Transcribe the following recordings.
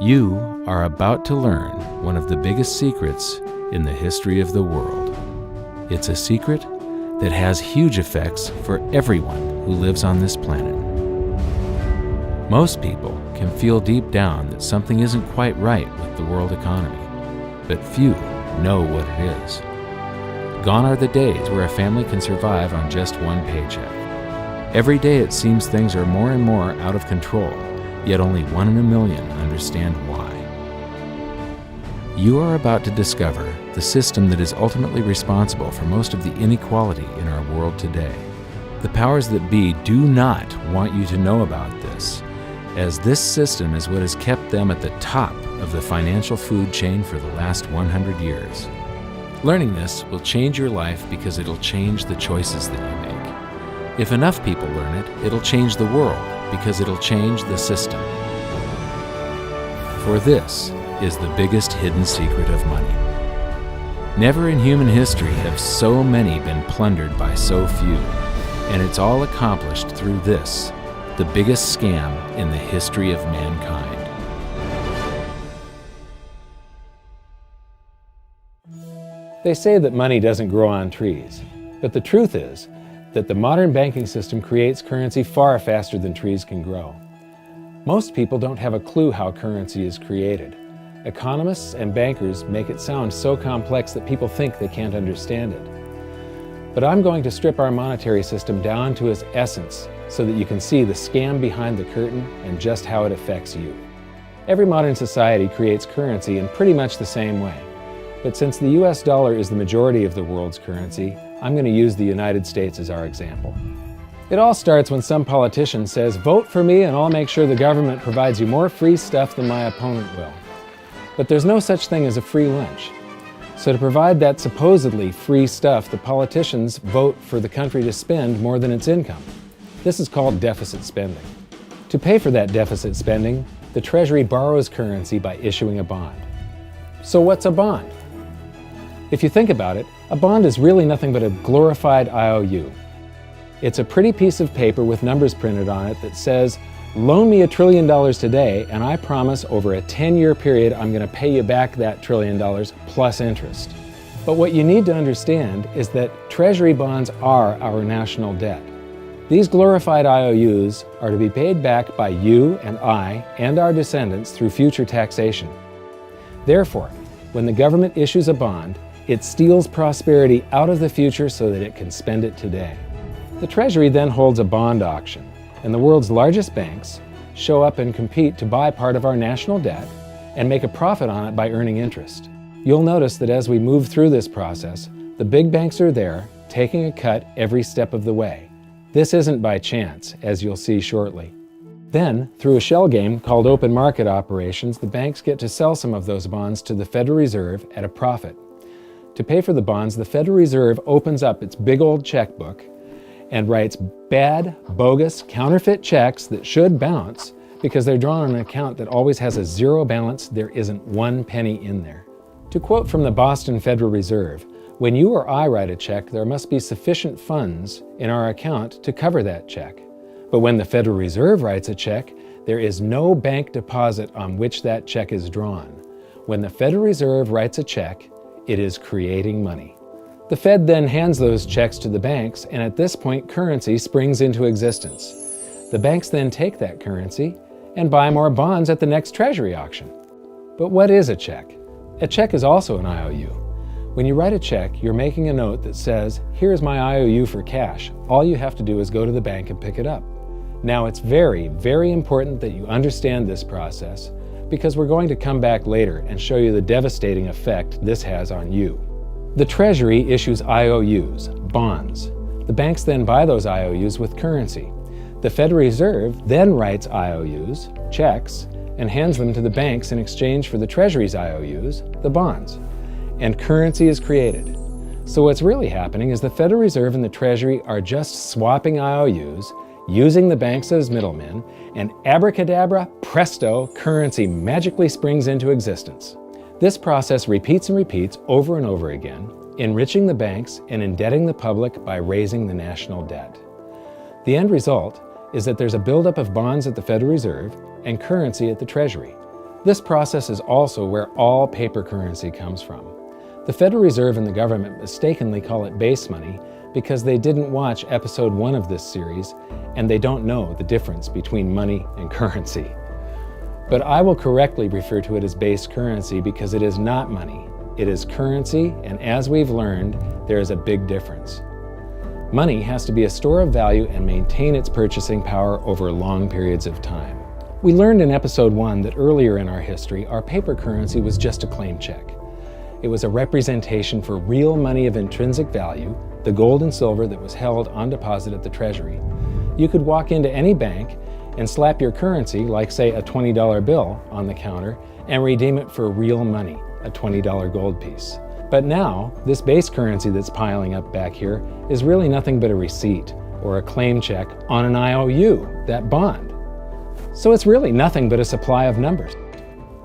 You are about to learn one of the biggest secrets in the history of the world. It's a secret that has huge effects for everyone who lives on this planet. Most people can feel deep down that something isn't quite right with the world economy, but few know what it is. Gone are the days where a family can survive on just one paycheck. Every day it seems things are more and more out of control, yet only 1 in a million understand why. You are about to discover the system that is ultimately responsible for most of the inequality in our world today. The powers that be do not want you to know about this, as this system is what has kept them at the top of the financial food chain for the last 100 years. Learning this will change your life because it'll change the choices that you make. If enough people learn it, it'll change the world because it'll change the system. For this is the biggest hidden secret of money. Never in human history have so many been plundered by so few, and it's all accomplished through this, the biggest scam in the history of mankind. They say that money doesn't grow on trees, but the truth is that the modern banking system creates currency far faster than trees can grow. Most people don't have a clue how currency is created. Economists and bankers make it sound so complex that people think they can't understand it. But I'm going to strip our monetary system down to its essence so that you can see the scam behind the curtain and just how it affects you. Every modern society creates currency in pretty much the same way. But since the US dollar is the majority of the world's currency, I'm going to use the United States as our example. It all starts when some politician says, "Vote for me and I'll make sure the government provides you more free stuff than my opponent will." But there's no such thing as a free lunch. So to provide that supposedly free stuff, the politicians vote for the country to spend more than its income. This is called deficit spending. To pay for that deficit spending, the Treasury borrows currency by issuing a bond. So what's a bond? If you think about it, a bond is really nothing but a glorified IOU. It's a pretty piece of paper with numbers printed on it that says, "Loan me $1 trillion today, and I promise over a 10-year period I'm going to pay you back that $1 trillion plus interest." But what you need to understand is that Treasury bonds are our national debt. These glorified IOUs are to be paid back by you and I and our descendants through future taxation. Therefore, when the government issues a bond, it steals prosperity out of the future so that it can spend it today. The Treasury then holds a bond auction, and the world's largest banks show up and compete to buy part of our national debt and make a profit on it by earning interest. You'll notice that as we move through this process, the big banks are there, taking a cut every step of the way. This isn't by chance, as you'll see shortly. Then, through a shell game called open market operations, the banks get to sell some of those bonds to the Federal Reserve at a profit. To pay for the bonds, the Federal Reserve opens up its big old checkbook and writes bad, bogus, counterfeit checks that should bounce because they're drawn on an account that always has a zero balance. There isn't 1 penny in there. To quote from the Boston Federal Reserve, "When you or I write a check, there must be sufficient funds in our account to cover that check. But when the Federal Reserve writes a check, there is no bank deposit on which that check is drawn. When the Federal Reserve writes a check, it is creating money." The Fed then hands those checks to the banks, and at this point, currency springs into existence. The banks then take that currency and buy more bonds at the next Treasury auction. But what is a check? A check is also an IOU. When you write a check, you're making a note that says, "Here's my IOU for cash. All you have to do is go to the bank and pick it up." Now, it's very, very important that you understand this process because we're going to come back later and show you the devastating effect this has on you. The Treasury issues IOUs, bonds. The banks then buy those IOUs with currency. The Federal Reserve then writes IOUs, checks, and hands them to the banks in exchange for the Treasury's IOUs, the bonds. And currency is created. So what's really happening is the Federal Reserve and the Treasury are just swapping IOUs, using the banks as middlemen, and abracadabra, presto, currency magically springs into existence. This process repeats and repeats over and over again, enriching the banks and indebting the public by raising the national debt. The end result is that there's a buildup of bonds at the Federal Reserve, and currency at the Treasury. This process is also where all paper currency comes from. The Federal Reserve and the government mistakenly call it base money because they didn't watch episode 1 of this series and they don't know the difference between money and currency. But I will correctly refer to it as base currency because it is not money. It is currency, and as we've learned, there is a big difference. Money has to be a store of value and maintain its purchasing power over long periods of time. We learned in episode 1 that earlier in our history, our paper currency was just a claim check. It was a representation for real money of intrinsic value, the gold and silver that was held on deposit at the Treasury. You could walk into any bank and slap your currency, like say a $20 bill, on the counter and redeem it for real money, a $20 gold piece. But now, this base currency that's piling up back here is really nothing but a receipt or a claim check on an IOU, that bond. So it's really nothing but a supply of numbers.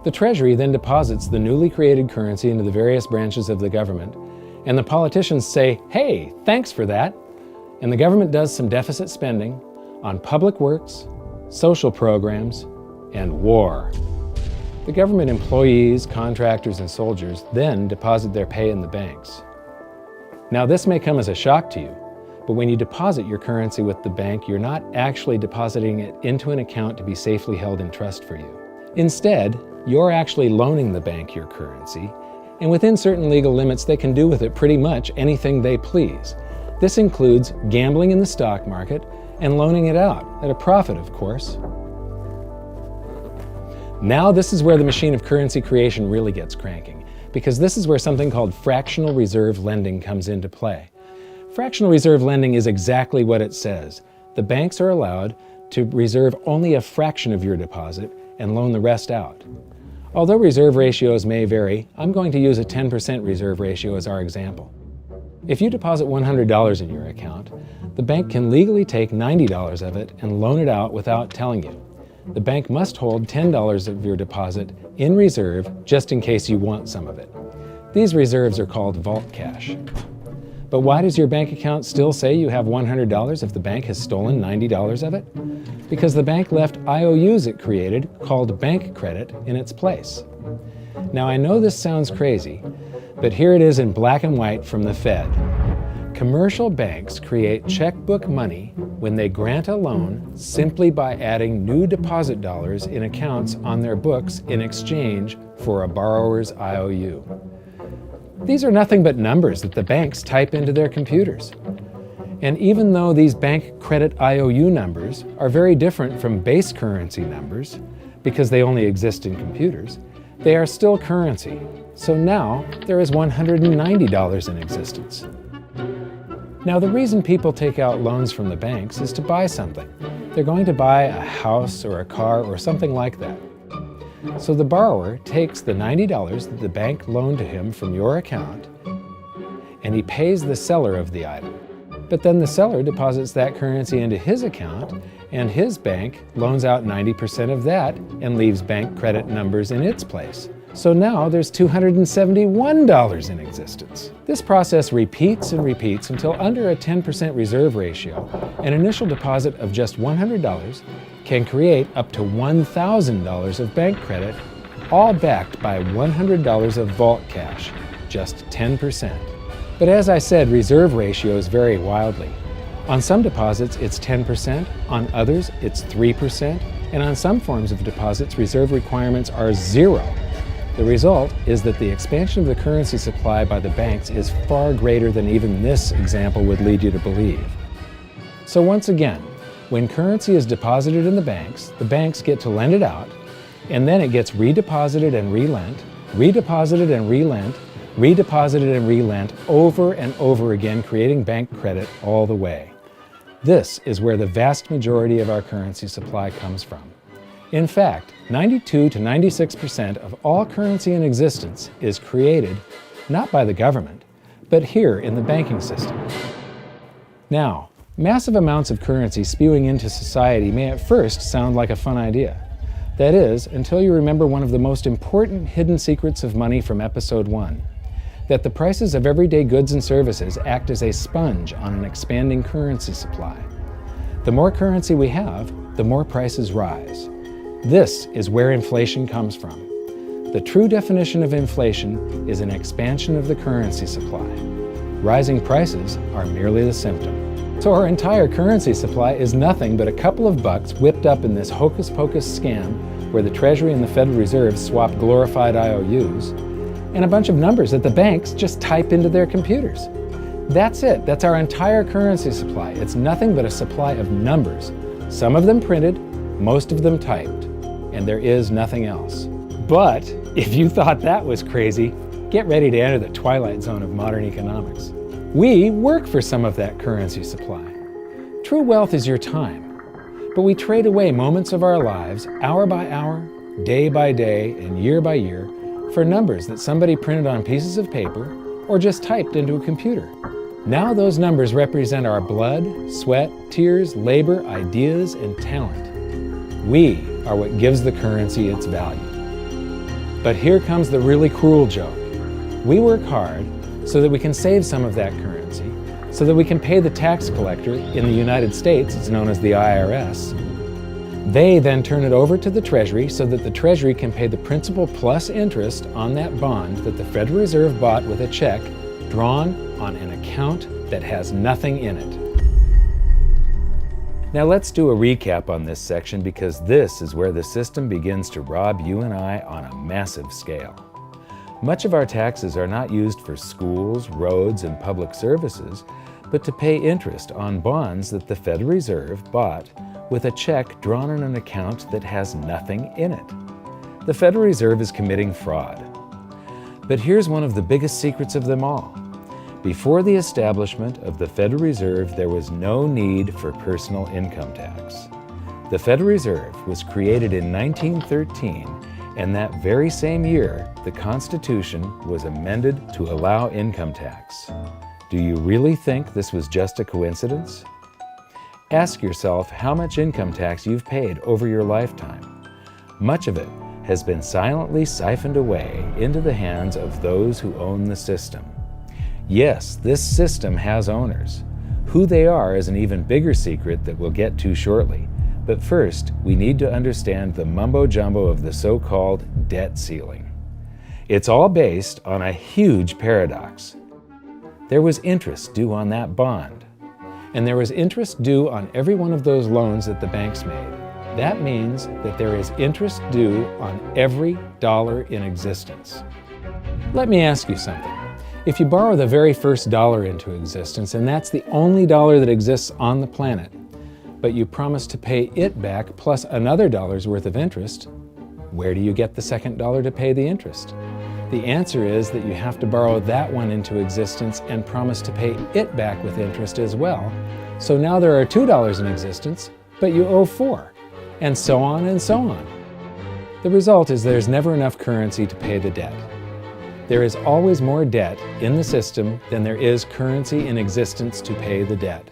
The Treasury then deposits the newly created currency into the various branches of the government, and the politicians say, "Hey, thanks for that." And the government does some deficit spending on public works, social programs, and war. The government employees, contractors, and soldiers then deposit their pay in the banks. Now, this may come as a shock to you, but when you deposit your currency with the bank, you're not actually depositing it into an account to be safely held in trust for you. Instead, you're actually loaning the bank your currency, and within certain legal limits, they can do with it pretty much anything they please. This includes gambling in the stock market and loaning it out, at a profit, of course. Now this is where the machine of currency creation really gets cranking, because this is where something called fractional reserve lending comes into play. Fractional reserve lending is exactly what it says. The banks are allowed to reserve only a fraction of your deposit and loan the rest out. Although reserve ratios may vary, I'm going to use a 10% reserve ratio as our example. If you deposit $100 in your account, the bank can legally take $90 of it and loan it out without telling you. The bank must hold $10 of your deposit in reserve just in case you want some of it. These reserves are called vault cash. But why does your bank account still say you have $100 if the bank has stolen $90 of it? Because the bank left IOUs it created, called bank credit, in its place. Now I know this sounds crazy, but here it is in black and white from the Fed. Commercial banks create checkbook money when they grant a loan simply by adding new deposit dollars in accounts on their books in exchange for a borrower's IOU. These are nothing but numbers that the banks type into their computers. And even though these bank credit IOU numbers are very different from base currency numbers, because they only exist in computers, they are still currency. So now there is $190 in existence. Now, the reason people take out loans from the banks is to buy something. They're going to buy a house or a car or something like that. So the borrower takes the $90 that the bank loaned to him from your account, and he pays the seller of the item. But then the seller deposits that currency into his account, and his bank loans out 90% of that and leaves bank credit numbers in its place. So now there's $271 in existence. This process repeats and repeats until under a 10% reserve ratio, an initial deposit of just $100 can create up to $1,000 of bank credit, all backed by $100 of vault cash, just 10%. But as I said, reserve ratios vary wildly. On some deposits, it's 10%, on others, it's 3%, and on some forms of deposits, reserve requirements are 0. The result is that the expansion of the currency supply by the banks is far greater than even this example would lead you to believe. So once again, when currency is deposited in the banks get to lend it out, and then it gets redeposited and relent, redeposited and relent, redeposited and relent over and over again, creating bank credit all the way. This is where the vast majority of our currency supply comes from. In fact, 92 to 96% of all currency in existence is created not by the government, but here in the banking system. Now, massive amounts of currency spewing into society may at first sound like a fun idea. That is, until you remember one of the most important hidden secrets of money from episode 1, that the prices of everyday goods and services act as a sponge on an expanding currency supply. The more currency we have, the more prices rise. This is where inflation comes from. The true definition of inflation is an expansion of the currency supply. Rising prices are merely the symptom. So our entire currency supply is nothing but a couple of bucks whipped up in this hocus-pocus scam where the Treasury and the Federal Reserve swap glorified IOUs, and a bunch of numbers that the banks just type into their computers. That's it. That's our entire currency supply. It's nothing but a supply of numbers. Some of them printed, most of them typed, and there is nothing else. But if you thought that was crazy, get ready to enter the twilight zone of modern economics. We work for some of that currency supply. True wealth is your time, but we trade away moments of our lives, hour by hour, day by day, and year by year, for numbers that somebody printed on pieces of paper or just typed into a computer. Now those numbers represent our blood, sweat, tears, labor, ideas, and talent. We are what gives the currency its value. But here comes the really cruel joke. We work hard so that we can save some of that currency, so that we can pay the tax collector. In the United States, it's known as the IRS. They then turn it over to the Treasury so that the Treasury can pay the principal plus interest on that bond that the Federal Reserve bought with a check drawn on an account that has nothing in it. Now let's do a recap on this section, because this is where the system begins to rob you and I on a massive scale. Much of our taxes are not used for schools, roads, and public services, but to pay interest on bonds that the Federal Reserve bought with a check drawn on an account that has nothing in it. The Federal Reserve is committing fraud. But here's one of the biggest secrets of them all. Before the establishment of the Federal Reserve, there was no need for personal income tax. The Federal Reserve was created in 1913, and that very same year, the Constitution was amended to allow income tax. Do you really think this was just a coincidence? Ask yourself how much income tax you've paid over your lifetime. Much of it has been silently siphoned away into the hands of those who own the system. Yes, this system has owners. Who they are is an even bigger secret that we'll get to shortly. But first, we need to understand the mumbo-jumbo of the so-called debt ceiling. It's all based on a huge paradox. There was interest due on that bond, and there was interest due on every one of those loans that the banks made. That means that there is interest due on every dollar in existence. Let me ask you something. If you borrow the very first dollar into existence, and that's the only dollar that exists on the planet, but you promise to pay it back plus another dollar's worth of interest, where do you get the second dollar to pay the interest? The answer is that you have to borrow that one into existence and promise to pay it back with interest as well. So now there are $2 in existence, but you owe $4, and so on and so on. The result is there's never enough currency to pay the debt. There is always more debt in the system than there is currency in existence to pay the debt.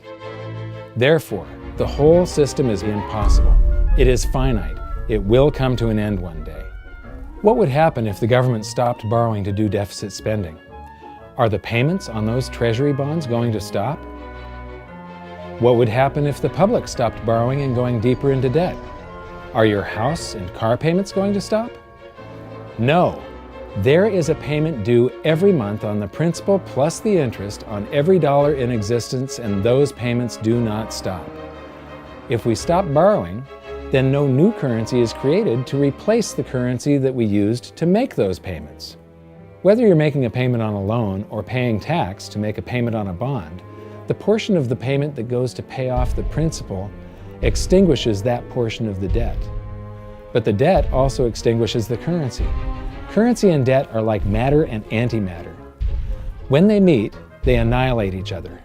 Therefore, the whole system is impossible. It is finite. It will come to an end one day. What would happen if the government stopped borrowing to do deficit spending? Are the payments on those treasury bonds going to stop? What would happen if the public stopped borrowing and going deeper into debt? Are your house and car payments going to stop? No. There is a payment due every month on the principal plus the interest on every dollar in existence, and those payments do not stop. If we stop borrowing, then no new currency is created to replace the currency that we used to make those payments. Whether you're making a payment on a loan or paying tax to make a payment on a bond, the portion of the payment that goes to pay off the principal extinguishes that portion of the debt. But the debt also extinguishes the currency. Currency and debt are like matter and antimatter. When they meet, they annihilate each other.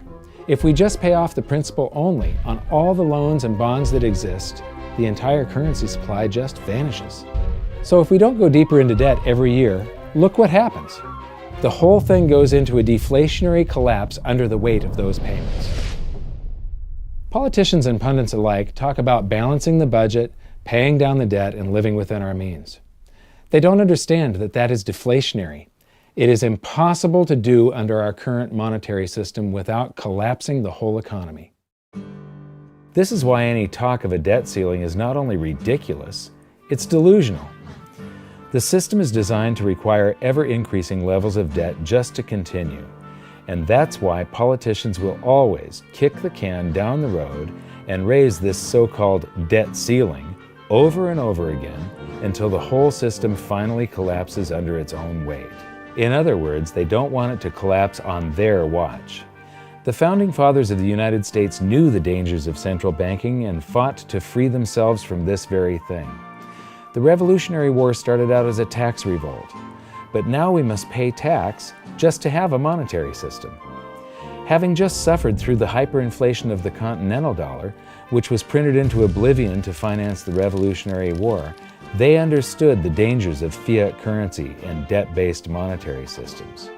If we just pay off the principal only on all the loans and bonds that exist, the entire currency supply just vanishes. So if we don't go deeper into debt every year, look what happens. The whole thing goes into a deflationary collapse under the weight of those payments. Politicians and pundits alike talk about balancing the budget, paying down the debt, and living within our means. They don't understand that that is deflationary. It is impossible to do under our current monetary system without collapsing the whole economy. This is why any talk of a debt ceiling is not only ridiculous, It's delusional. The system is designed to require ever-increasing levels of debt just to continue. And that's why politicians will always kick the can down the road and raise this so-called debt ceiling over and over again until the whole system finally collapses under its own weight. In other words, they don't want it to collapse on their watch. The Founding Fathers of the United States knew the dangers of central banking and fought to free themselves from this very thing. The Revolutionary War started out as a tax revolt, but now we must pay tax just to have a monetary system. Having just suffered through the hyperinflation of the continental dollar, which was printed into oblivion to finance the Revolutionary War, they understood the dangers of fiat currency and debt-based monetary systems.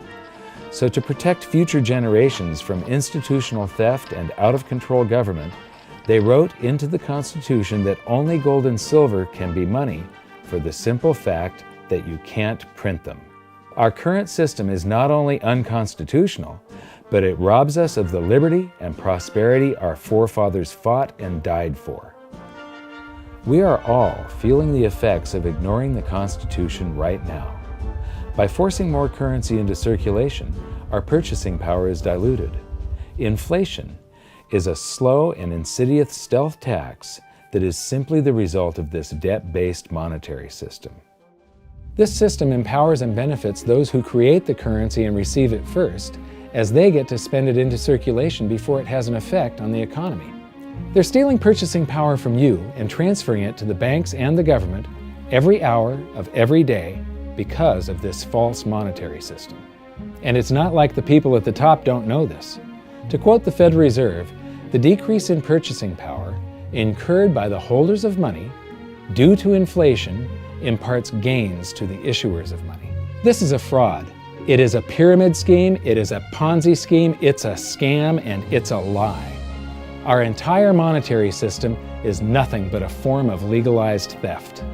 So to protect future generations from institutional theft and out-of-control government, they wrote into the Constitution that only gold and silver can be money for the simple fact that you can't print them. Our current system is not only unconstitutional, but it robs us of the liberty and prosperity our forefathers fought and died for. We are all feeling the effects of ignoring the Constitution right now. By forcing more currency into circulation, our purchasing power is diluted. Inflation is a slow and insidious stealth tax that is simply the result of this debt-based monetary system. This system empowers and benefits those who create the currency and receive it first, as they get to spend it into circulation before it has an effect on the economy. They're stealing purchasing power from you and transferring it to the banks and the government every hour of every day because of this false monetary system. And it's not like the people at the top don't know this. To quote the Federal Reserve, the decrease in purchasing power incurred by the holders of money due to inflation imparts gains to the issuers of money. This is a fraud. It is a pyramid scheme, it is a Ponzi scheme, it's a scam, and it's a lie. Our entire monetary system is nothing but a form of legalized theft.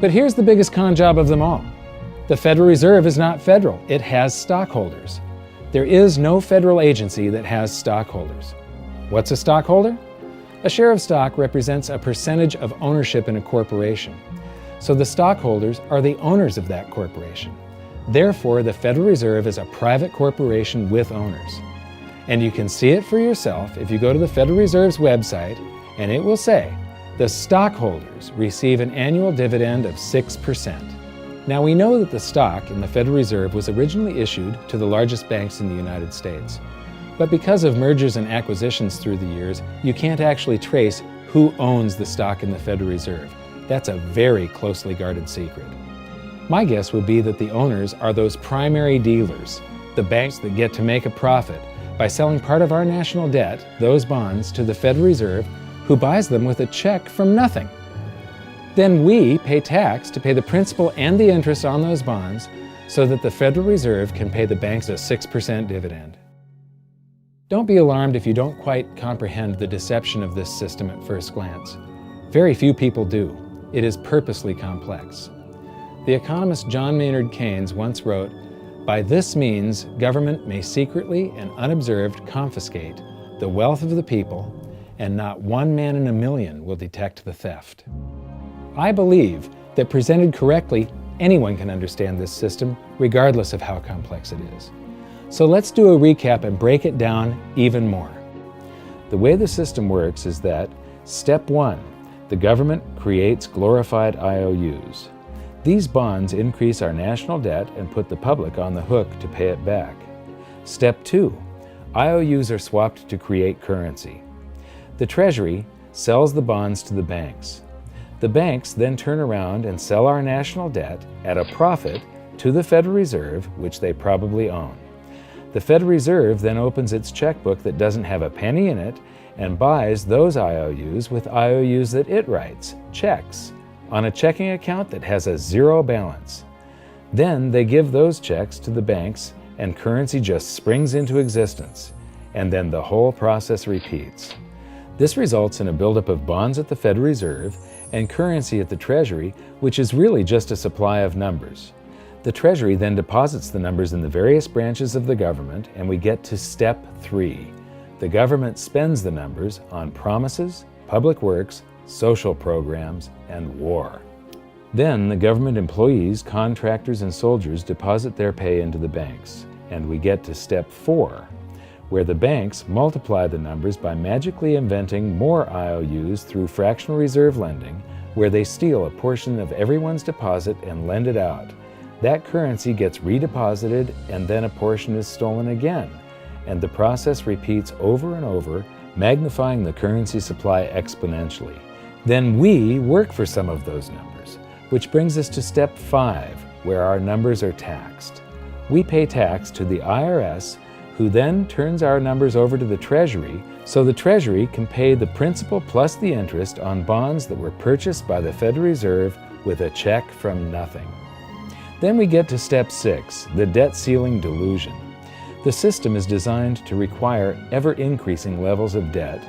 But here's the biggest con job of them all. The Federal Reserve is not federal, it has stockholders. There is no federal agency that has stockholders. What's a stockholder? A share of stock represents a percentage of ownership in a corporation. So the stockholders are the owners of that corporation. Therefore, the Federal Reserve is a private corporation with owners. And you can see it for yourself if you go to the Federal Reserve's website, and it will say, the stockholders receive an annual dividend of 6%. Now we know that the stock in the Federal Reserve was originally issued to the largest banks in the United States. But because of mergers and acquisitions through the years, you can't actually trace who owns the stock in the Federal Reserve. That's a very closely guarded secret. My guess would be that the owners are those primary dealers, the banks that get to make a profit by selling part of our national debt, those bonds, to the Federal Reserve, who buys them with a check from nothing. Then we pay tax to pay the principal and the interest on those bonds so that the Federal Reserve can pay the banks a 6% dividend. Don't be alarmed if you don't quite comprehend the deception of this system at first glance. Very few people do. It is purposely complex. The economist John Maynard Keynes once wrote, "By this means, government may secretly and unobserved confiscate the wealth of the people, and not one man in a million will detect the theft." I believe that presented correctly, anyone can understand this system, regardless of how complex it is. So let's do a recap and break it down even more. The way the system works is that, step 1, the government creates glorified IOUs. These bonds increase our national debt and put the public on the hook to pay it back. Step 2, IOUs are swapped to create currency. The Treasury sells the bonds to the banks. The banks then turn around and sell our national debt at a profit to the Federal Reserve, which they probably own. The Federal Reserve then opens its checkbook that doesn't have a penny in it and buys those IOUs with IOUs that it writes, checks, on a checking account that has a zero balance. Then they give those checks to the banks and currency just springs into existence, and then the whole process repeats. This results in a buildup of bonds at the Federal Reserve and currency at the Treasury, which is really just a supply of numbers. The Treasury then deposits the numbers in the various branches of the government, and we get to step 3. The government spends the numbers on promises, public works, social programs, and war. Then the government employees, contractors, and soldiers deposit their pay into the banks. And we get to step 4, where the banks multiply the numbers by magically inventing more IOUs through fractional reserve lending, where they steal a portion of everyone's deposit and lend it out. That currency gets redeposited, and then a portion is stolen again. And the process repeats over and over, magnifying the currency supply exponentially. Then we work for some of those numbers, which brings us to step 5, where our numbers are taxed. We pay tax to the IRS, who then turns our numbers over to the Treasury, so the Treasury can pay the principal plus the interest on bonds that were purchased by the Federal Reserve with a check from nothing. Then we get to step 6, the debt ceiling delusion. The system is designed to require ever-increasing levels of debt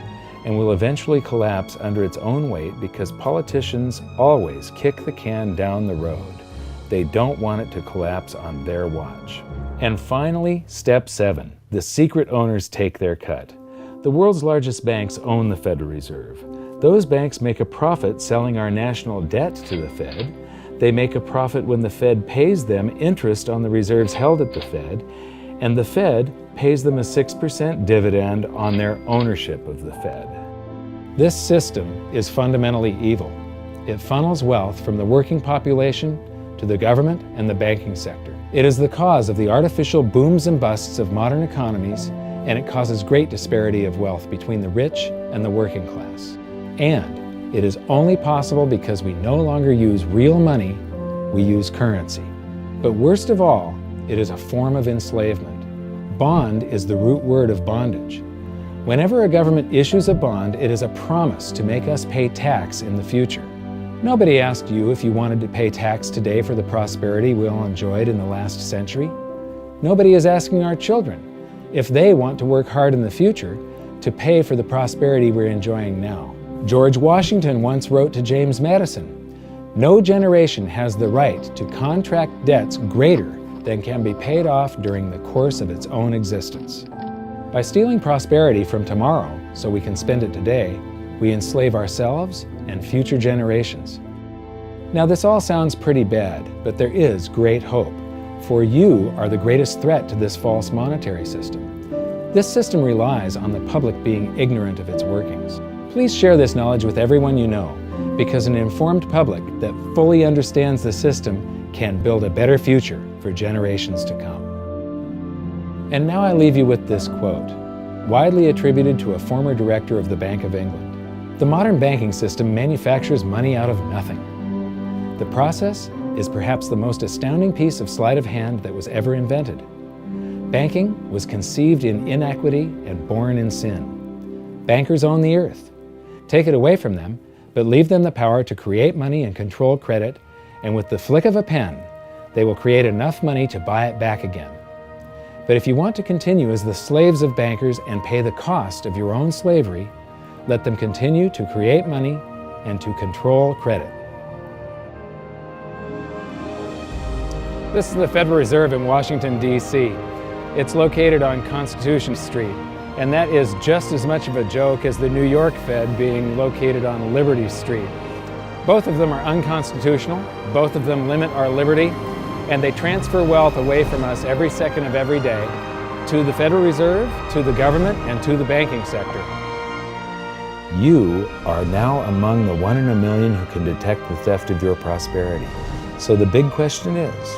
and will eventually collapse under its own weight because politicians always kick the can down the road. They don't want it to collapse on their watch. And finally, step 7, the secret owners take their cut. The world's largest banks own the Federal Reserve. Those banks make a profit selling our national debt to the Fed. They make a profit when the Fed pays them interest on the reserves held at the Fed, and the Fed pays them a 6% dividend on their ownership of the Fed. This system is fundamentally evil. It funnels wealth from the working population to the government and the banking sector. It is the cause of the artificial booms and busts of modern economies, and it causes great disparity of wealth between the rich and the working class. And it is only possible because we no longer use real money, we use currency. But worst of all, it is a form of enslavement. Bond is the root word of bondage. Whenever a government issues a bond, it is a promise to make us pay tax in the future. Nobody asked you if you wanted to pay tax today for the prosperity we all enjoyed in the last century. Nobody is asking our children if they want to work hard in the future to pay for the prosperity we're enjoying now. George Washington once wrote to James Madison, "No generation has the right to contract debts greater than can be paid off during the course of its own existence." By stealing prosperity from tomorrow so we can spend it today, we enslave ourselves and future generations. Now this all sounds pretty bad, but there is great hope, for you are the greatest threat to this false monetary system. This system relies on the public being ignorant of its workings. Please share this knowledge with everyone you know, because an informed public that fully understands the system can build a better future for generations to come. And now I leave you with this quote, widely attributed to a former director of the Bank of England. The modern banking system manufactures money out of nothing. The process is perhaps the most astounding piece of sleight of hand that was ever invented. Banking was conceived in inequity and born in sin. Bankers own the earth. Take it away from them, but leave them the power to create money and control credit, and with the flick of a pen, they will create enough money to buy it back again. But if you want to continue as the slaves of bankers and pay the cost of your own slavery, let them continue to create money and to control credit. This is the Federal Reserve in Washington, D.C. It's located on Constitution Street, and that is just as much of a joke as the New York Fed being located on Liberty Street. Both of them are unconstitutional, both of them limit our liberty, and they transfer wealth away from us every second of every day to the Federal Reserve, to the government, and to the banking sector. You are now among the 1 in a million who can detect the theft of your prosperity. So the big question is,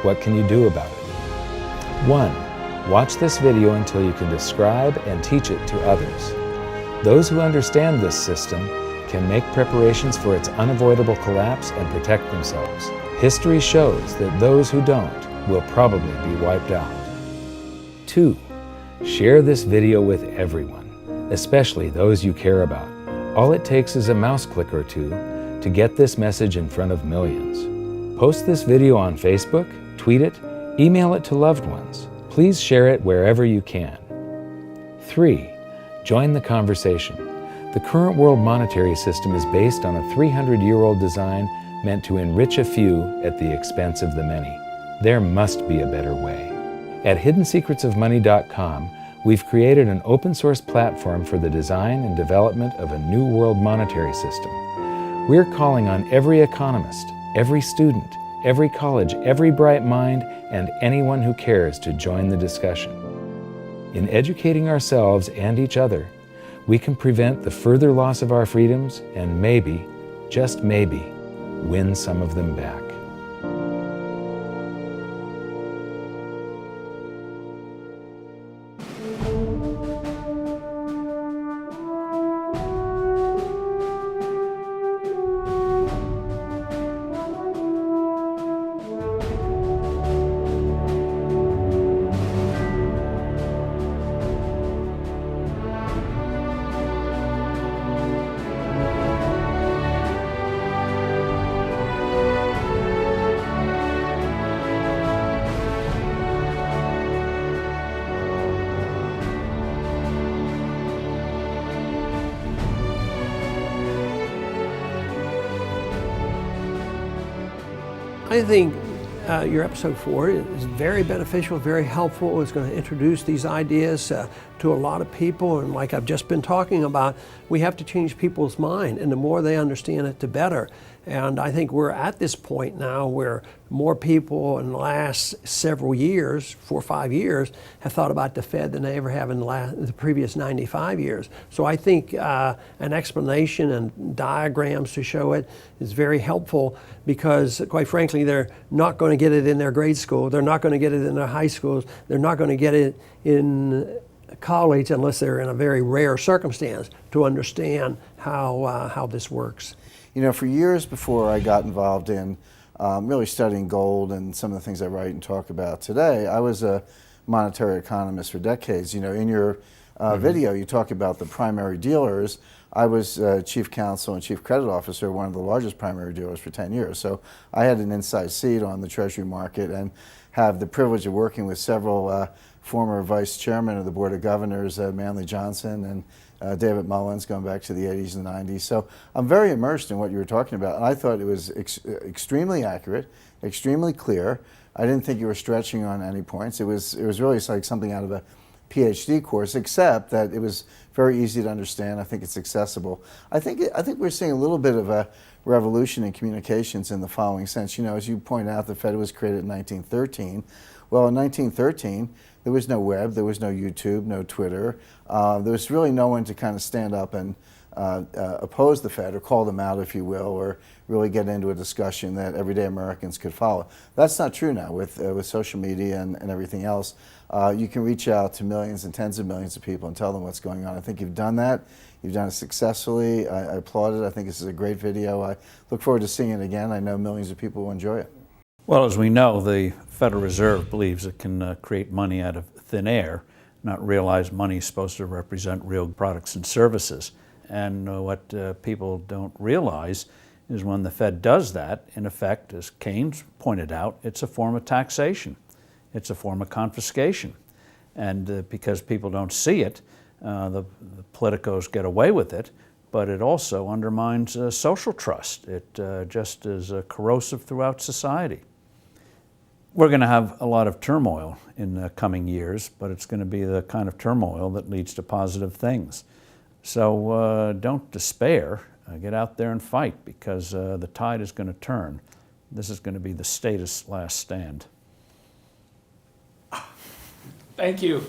what can you do about it? 1. Watch this video until you can describe and teach it to others. Those who understand this system can make preparations for its unavoidable collapse and protect themselves. History shows that those who don't will probably be wiped out. 2. Share this video with everyone, especially those you care about. All it takes is a mouse click or two to get this message in front of millions. Post this video on Facebook, tweet it, email it to loved ones. Please share it wherever you can. 3. Join the conversation. The current world monetary system is based on a 300-year-old design meant to enrich a few at the expense of the many. There must be a better way. At hiddensecretsofmoney.com, we've created an open-source platform for the design and development of a new world monetary system. We're calling on every economist, every student, every college, every bright mind, and anyone who cares to join the discussion. In educating ourselves and each other, we can prevent the further loss of our freedoms and maybe, just maybe, win some of them back. I think your episode 4 is very beneficial, very helpful. It's going to introduce these ideas to a lot of people, and like I've just been talking about, we have to change people's mind, and the more they understand it, the better. And I think we're at this point now where more people in the last several years, 4 or 5 years, have thought about the Fed than they ever have in the previous 95 years. So I think an explanation and diagrams to show it is very helpful, because quite frankly, they're not going to get it in their grade school, they're not going to get it in their high schools, they're not going to get it in college unless they're in a very rare circumstance to understand how this works. You know, for years before I got involved in really studying gold and some of the things I write and talk about today, I was a monetary economist for decades. You know, in your video, you talk about the primary dealers. I was chief counsel and chief credit officer, one of the largest primary dealers for 10 years. So I had an inside seat on the Treasury market and have the privilege of working with several former vice chairman of the Board of Governors, Manley Johnson and David Mullins, going back to the 80s and 90s. So I'm very immersed in what you were talking about. And I thought it was extremely accurate, extremely clear. I didn't think you were stretching on any points. It was really like something out of a PhD course, except that it was very easy to understand. I think it's accessible. I think we're seeing a little bit of a revolution in communications in the following sense. You know, as you point out, the Fed was created in 1913. Well, in 1913, there was no web, there was no YouTube, no Twitter. There was really no one to kind of stand up and oppose the Fed or call them out, if you will, or really get into a discussion that everyday Americans could follow. That's not true now with social media and everything else. You can reach out to millions and tens of millions of people and tell them what's going on. I think you've done that. You've done it successfully. I applaud it. I think this is a great video. I look forward to seeing it again. I know millions of people will enjoy it. Well, as we know, the Federal Reserve believes it can create money out of thin air, not realize money is supposed to represent real products and services. And what people don't realize is when the Fed does that, in effect, as Keynes pointed out, it's a form of taxation. It's a form of confiscation. And because people don't see it, the politicos get away with it, but it also undermines social trust. It just is corrosive throughout society. We're going to have a lot of turmoil in the coming years, but it's going to be the kind of turmoil that leads to positive things. So don't despair. Get out there and fight, because the tide is going to turn. This is going to be the status last stand. Thank you.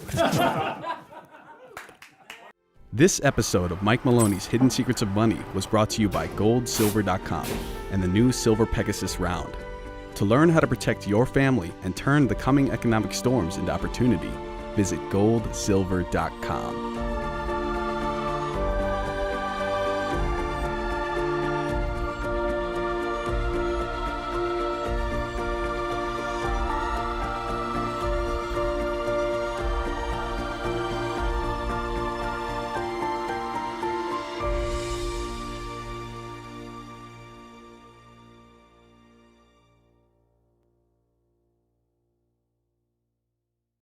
This episode of Mike Maloney's Hidden Secrets of Money was brought to you by GoldSilver.com and the new Silver Pegasus Round. To learn how to protect your family and turn the coming economic storms into opportunity, visit GoldSilver.com.